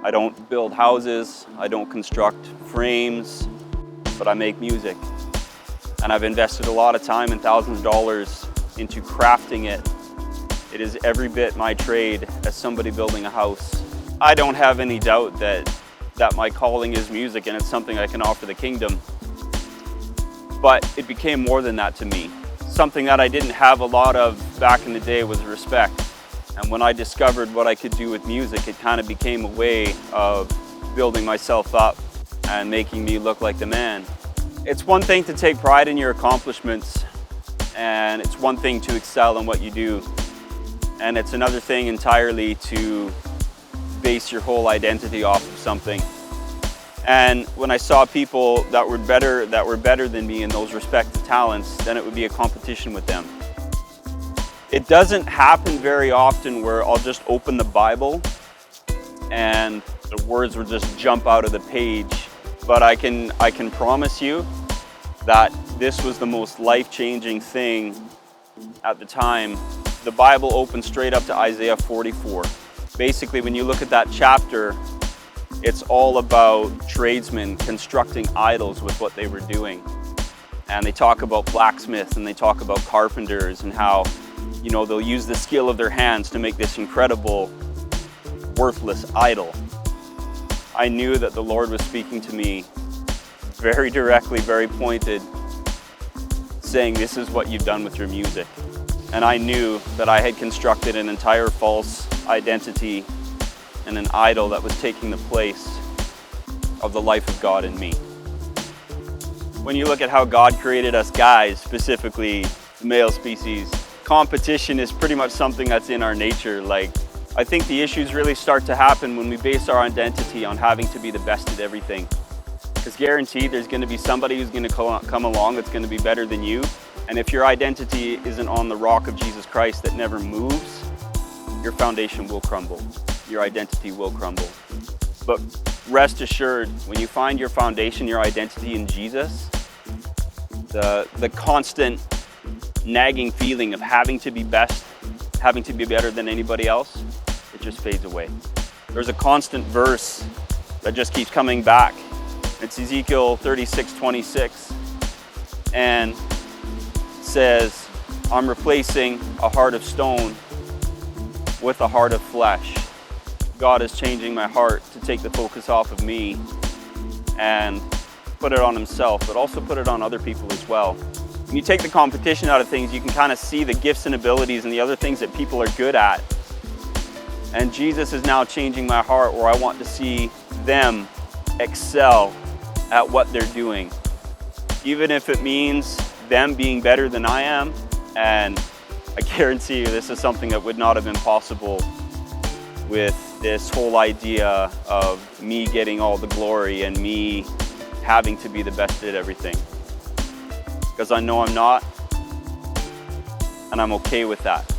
I don't build houses, I don't construct frames, but I make music. And I've invested a lot of time and thousands of dollars into crafting it. It is every bit my trade as somebody building a house. I don't have any doubt that my calling is music and it's something I can offer the kingdom. But it became more than that to me. Something that I didn't have a lot of back in the day was respect. And when I discovered what I could do with music, it kind of became a way of building myself up and making me look like the man. It's one thing to take pride in your accomplishments, and it's one thing to excel in what you do. And it's another thing entirely to base your whole identity off of something. And when I saw people that were better than me in those respective talents, then it would be a competition with them. It doesn't happen very often where I'll just open the Bible and the words will just jump out of the page. But I can promise you that this was the most life-changing thing at the time. The Bible opens straight up to Isaiah 44. Basically, when you look at that chapter, it's all about tradesmen constructing idols with what they were doing. And they talk about blacksmiths and they talk about carpenters and how, they'll use the skill of their hands to make this incredible, worthless idol. I knew that the Lord was speaking to me very directly, very pointed, saying, this is what you've done with your music. And I knew that I had constructed an entire false identity and an idol that was taking the place of the life of God in me. When you look at how God created us guys, specifically the male species, competition is pretty much something that's in our nature. I think the issues really start to happen when we base our identity on having to be the best at everything. Because guaranteed there's going to be somebody who's going to come along that's going to be better than you. And if your identity isn't on the rock of Jesus Christ that never moves, your foundation will crumble. Your identity will crumble. But rest assured, when you find your foundation, your identity in Jesus, the constant nagging feeling of having to be best, having to be better than anybody else, it just fades away. There's a constant verse that just keeps coming back. It's Ezekiel 36:26, and says, I'm replacing a heart of stone with a heart of flesh. God is changing my heart to take the focus off of me and put it on himself, but also put it on other people as well. When you take the competition out of things, you can kind of see the gifts and abilities and the other things that people are good at. And Jesus is now changing my heart where I want to see them excel at what they're doing. Even if it means them being better than I am, and I guarantee you this is something that would not have been possible with this whole idea of me getting all the glory and me having to be the best at everything. Because I know I'm not, and I'm okay with that.